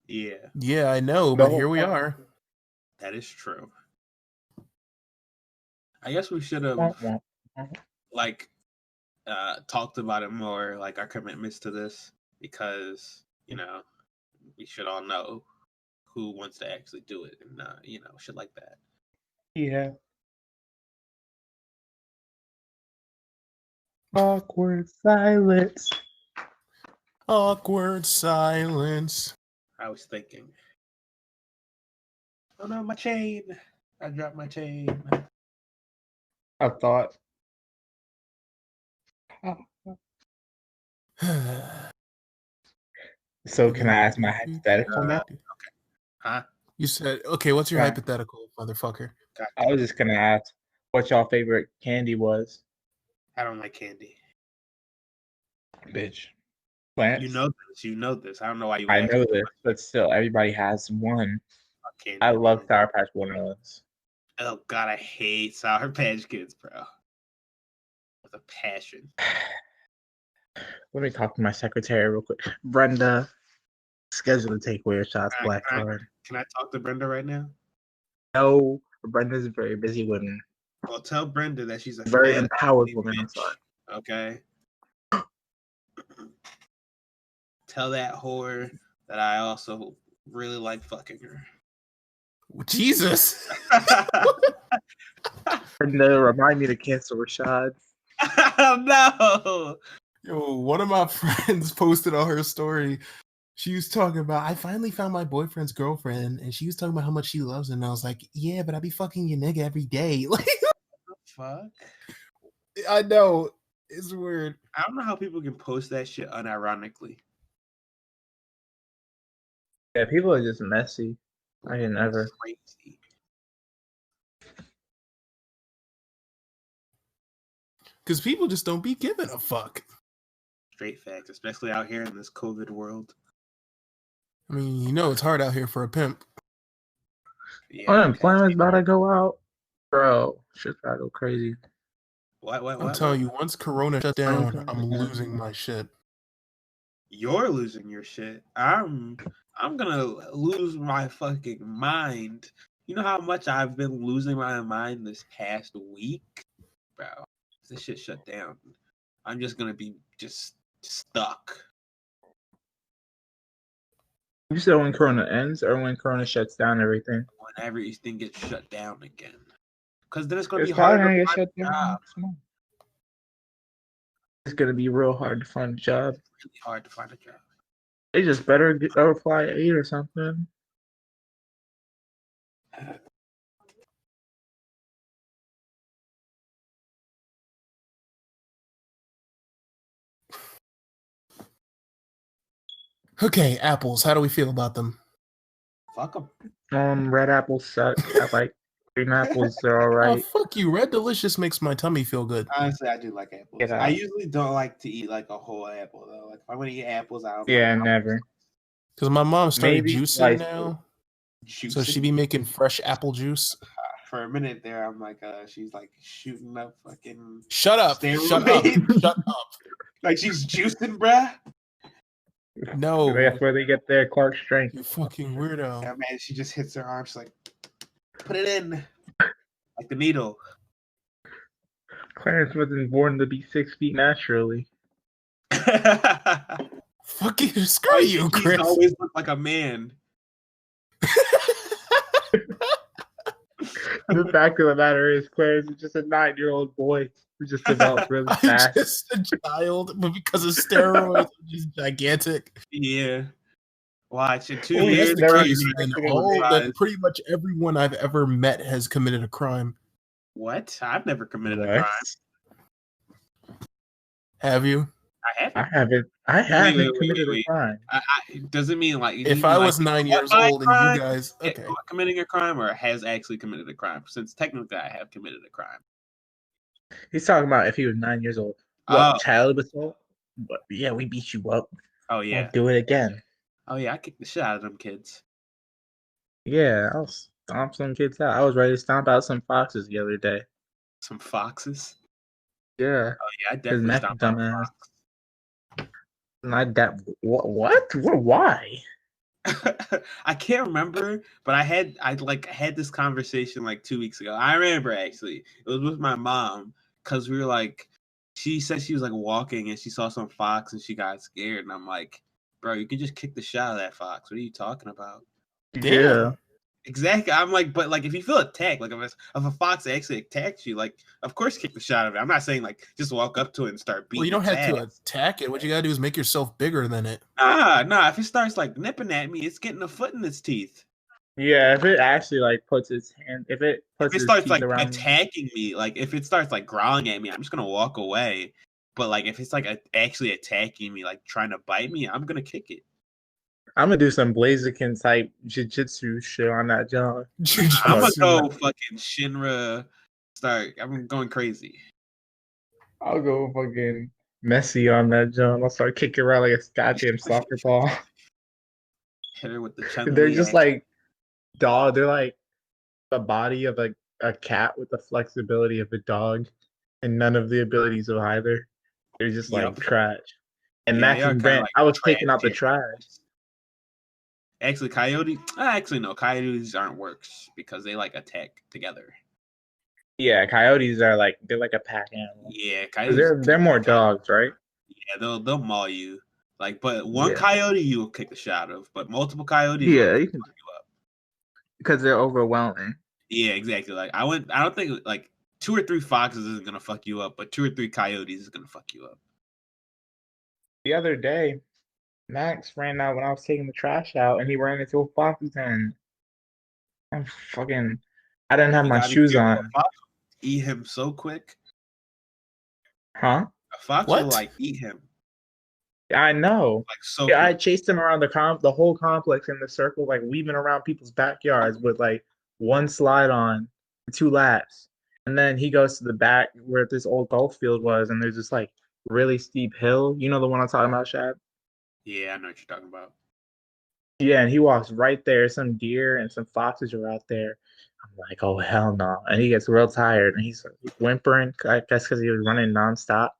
Yeah. Yeah, I know, but here we are. That is true. I guess we should have talked about it more, like our commitments to this, because we should all know who wants to actually do it, and shit like that. Yeah. Awkward silence. Awkward silence. I was thinking. Oh no, my chain! I dropped my chain. I thought. So can I ask my hypothetical now? Okay. Huh? You said, okay, what's your hypothetical, motherfucker? I was just gonna ask what y'all favorite candy was. I don't like candy. Bitch. Clarence? You know this. I don't know why you. I know this, but still, everybody has one. Candy, I love Sour Patch Marshmallows. Oh God, I hate Sour Patch Kids, bro. With a passion. Let me talk to my secretary real quick. Brenda, schedule to take away Rashad's black card. Can I talk to Brenda right now? No, Brenda's very busy woman. Well, tell Brenda that she's a very empowered woman. I'm sorry. Okay. Tell that whore that I also really like fucking her. Jesus. Brenda, remind me to cancel Rashad. No. Yo, one of my friends posted on her story. She was talking about, I finally found my boyfriend's girlfriend, and she was talking about how much she loves him. And I was like, yeah, but I be fucking your nigga every day. Like, what the fuck? I know. It's weird. I don't know how people can post that shit unironically. Yeah, people are just messy. I can never. Crazy. Because people just don't be giving a fuck. Straight facts, especially out here in this COVID world. I mean, it's hard out here for a pimp. Yeah, unemployment's about to go out. Bro, shit's about to go crazy. What? I'm telling you, once Corona shut down, I'm losing my shit. You're losing your shit. I'm gonna lose my fucking mind. You know how much I've been losing my mind this past week? Bro, this shit shut down. I'm just gonna be just stuck. You said when Corona ends or when Corona shuts down everything? When everything gets shut down again. because then it's going to It's be probably harder gonna to get find shut a down job. next month. It's gonna be real hard to find a job. It's really hard to find a job. They just better apply 8 or something. Okay, apples. How do we feel about them? Fuck them. Red apples suck. I like green apples. They're all Oh, right. fuck you. Red Delicious makes my tummy feel good. Honestly, I do like apples. Get out. I usually don't like to eat like a whole apple though. Like if I'm gonna eat apples, I don't Yeah, like never. Because my mom started Maybe juicing sliced now. juicing. So she be making fresh apple juice. For a minute there, I'm like, she's like shooting up fucking. Shut up. Shut up. Shut up. Like she's juicing, bruh. No. That's where they get their Clark strength. You fucking weirdo. Yeah, man, she just hits her arm. She's like, put it in. Like the needle. Clarence wasn't born to be 6 feet naturally. Fucking screw you, Chris. He's always looked like a man. The fact of the matter is, Clarence is just a 9-year-old boy who just developed really I'm fast. just a child, but because of steroids, I'm just gigantic. Yeah. Watch in 2 Well, years. that's the never case. even Then pretty much everyone I've ever met has committed a crime. What? I've never committed a crime. Have you? I haven't. I haven't Wait, committed a crime. It doesn't mean like If I was 9 years old and you guys, okay, committing a crime or has actually committed a crime. Since technically I have committed a crime. He's talking about if he was 9 years old. What, child assault? But yeah, we beat you up. Oh yeah. Won't do it again. Oh yeah, I kicked the shit out of them kids. Yeah, I'll stomp some kids out. I was ready to stomp out some foxes the other day. Some foxes? Yeah. Oh yeah, I definitely stomped out a fox. Not that. What? Why? I can't remember, but I had this conversation like 2 weeks ago. I remember actually. It was with my mom because we were like, she said she was like walking and she saw some fox and she got scared. And I'm like, bro, you can just kick the shit out of that fox. What are you talking about? Yeah. Exactly. I'm like, but like if you feel attacked, like if a fox actually attacks you, like of course kick the shit out of it. I'm not saying like just walk up to it and start beating. Well, you don't have to attack it. What you gotta do is make yourself bigger than it. Nah. If it starts like nipping at me, it's getting a foot in its teeth. Yeah, if it actually like puts its hand, if it starts like attacking me, like if it starts like growling at me, I'm just gonna walk away. But like if it's like actually attacking me, like trying to bite me, I'm gonna kick it. I'm gonna do some Blaziken type jiu-jitsu shit on that job. I'm gonna go fucking Shinra. I'm going crazy. I'll go fucking messy on that job. I'll start kicking around like a goddamn soccer ball. Hit her with the Chun-Li. They're just like dog. They're like the body of like a cat with the flexibility of a dog, and none of the abilities of either. They're just like trash. And Max and Brent, I was taking out the trash. Actually, no, coyotes aren't works because they like attack together. Yeah, coyotes are like they're like a pack animal. Yeah, coyotes. They're more dogs, right? Yeah, they'll maul you. Like, but one coyote you will kick the shit out of, but multiple coyotes, you can fuck you up because they're overwhelming. Yeah, exactly. Like I don't think like 2 or 3 foxes isn't gonna fuck you up, but 2 or 3 coyotes is gonna fuck you up. The other day, Max ran out when I was taking the trash out, and he ran into a fox's den. I didn't have my shoes on. Eat him so quick. Huh? A fox will like eat him. I know. Like so. Yeah, I chased him around the whole complex in the circle, like weaving around people's backyards with like 1 slide on, 2 laps, and then he goes to the back where this old golf field was, and there's this like really steep hill. You know the one I'm talking about, Shad? Yeah, I know what you're talking about. Yeah, and he walks right there. Some deer and some foxes are out there. I'm like, oh hell no! And he gets real tired, and he's whimpering. I guess because he was running nonstop,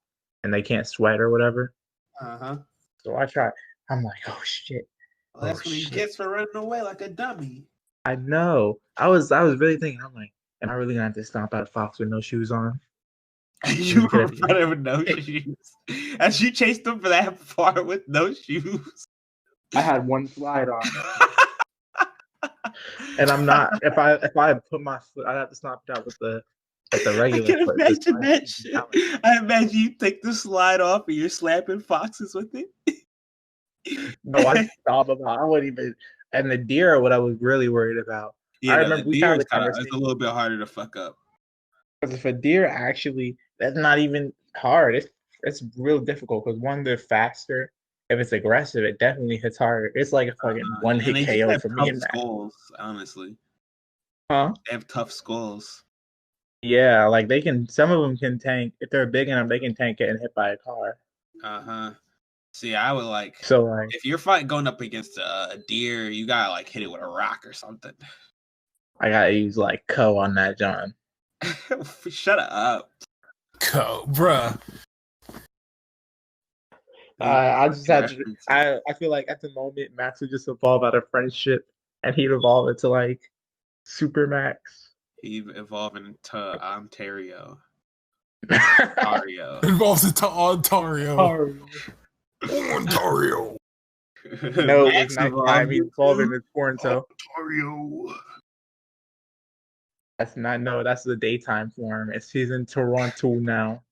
and they can't sweat or whatever. So I try. I'm like, oh shit. Well, that's what he gets for running away like a dummy. I know. I was really thinking. I'm like, am I really gonna have to stomp out a fox with no shoes on? You were running with no shoes, as you chased him for that far with no shoes. I had 1 slide on, and I'm not. If I put my foot, I'd have to stomp it out with the With the I regular can foot. imagine that shit. I imagine you take the slide off and you're slapping foxes with it. No, I thought about. I wouldn't even. And the deer are what I was really worried about. I Yeah, no, the remember we deer had is the kind of it's a conversation little bit harder to fuck up. because if a deer actually, that's not even hard. It's real difficult because one, they're faster. If it's aggressive, it definitely hits harder. It's like a fucking one And hit they just KO have for me tough and that. skulls, honestly. Huh? They have tough skulls. Yeah, like they can. Some of them can tank if they're big enough. They can tank getting hit by a car. Uh-huh. See, I would like So like, if you're fighting going up against a deer, you gotta like hit it with a rock or something. I gotta use like on that, John. Shut up. Go, bruh. I just have to. References. I feel like at the moment Max would just evolve out of friendship, and he'd evolve into like Super Max. He evolved into Ontario. Involves into Ontario. Ontario. No, it Max was nice guy. I evolved mean, evolving into into Toronto. Ontario. That's not no. That's the daytime form. He's in Toronto now.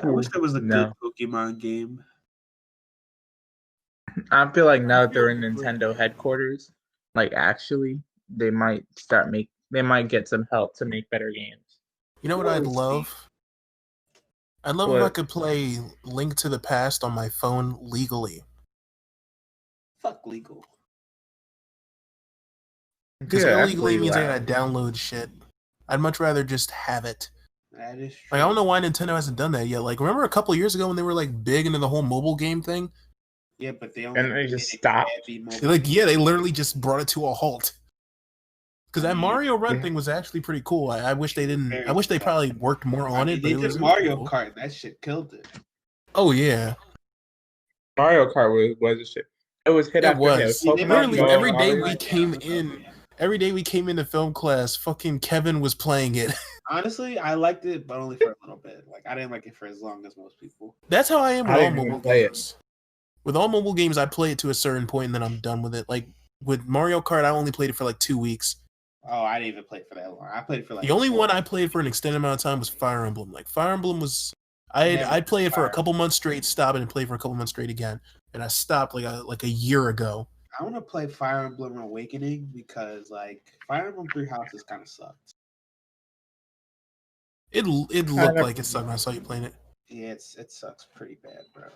I wish there was a good No, Pokemon game. I feel like now that they're in Nintendo headquarters, like actually, they might start make. They might get some help to make better games. You know what I'd love? I'd love if I What? could play Link to the Past on my phone legally. Fuck legal. Because Yeah, that's illegally pretty means I loud. gotta download shit. I'd much rather just have it. That is true. Like, I don't know why Nintendo hasn't done that yet. Like, remember a couple years ago when they were like big into the whole mobile game thing? Yeah, but they only And they did just it stopped. to be mobile. They literally just brought it to a halt. Because that Mario Run thing was actually pretty cool. I wish they didn't. I wish they probably worked more on it. But They it was did Mario cool. Kart. That shit killed it. Oh yeah, Mario Kart was a shit. It was hit it after hit. was. Pokemon Literally Go, every day Mario. we came in. Every day we came into film class, fucking Kevin was playing it. Honestly, I liked it, but only for a little bit. Like I didn't like it for as long as most people. That's how I am with I all didn't even mobile play it. games. With all mobile games, I play it to a certain point and then I'm done with it. Like with Mario Kart, I only played it for like 2 weeks. Oh, I didn't even play it for that long. I played it for like The only one I played for an extended amount of time was Fire Emblem. Like Fire Emblem was, I'd play it for a couple months straight, stop it, and play for a couple months straight again. And I stopped like a year ago. I want to play Fire Emblem Awakening because like Fire Emblem Three Houses kind of sucked. It looked like it sucked when I saw you playing it. Yeah, it sucks pretty bad, bro.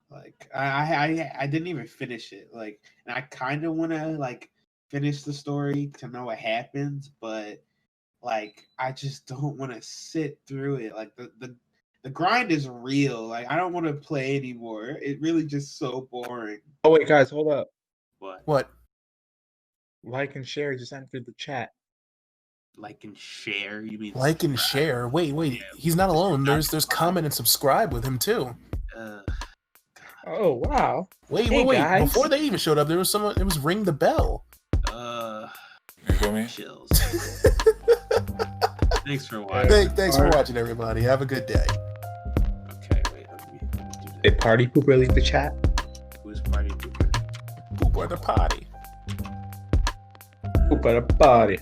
Like I didn't even finish it. Like, and I kind of want to like finish the story to know what happens, but like I just don't want to sit through it. Like the grind is real. Like I don't want to play anymore. It really just so boring. Oh wait, guys, hold up. What? Like and share just entered the chat. Like and share? You mean like and share? Wait. He's not alone. There's comment and subscribe with him too. Oh wow. Wait. Guys. Before they even showed up, there was someone. It was ring the bell. You feel me? Chills. Thanks for watching. Thanks for watching, everybody. Have a good day. Okay, wait. Let me do that. Did Party Pooper leave the chat? Who's Party Pooper? Poop at the party. Poop at a party.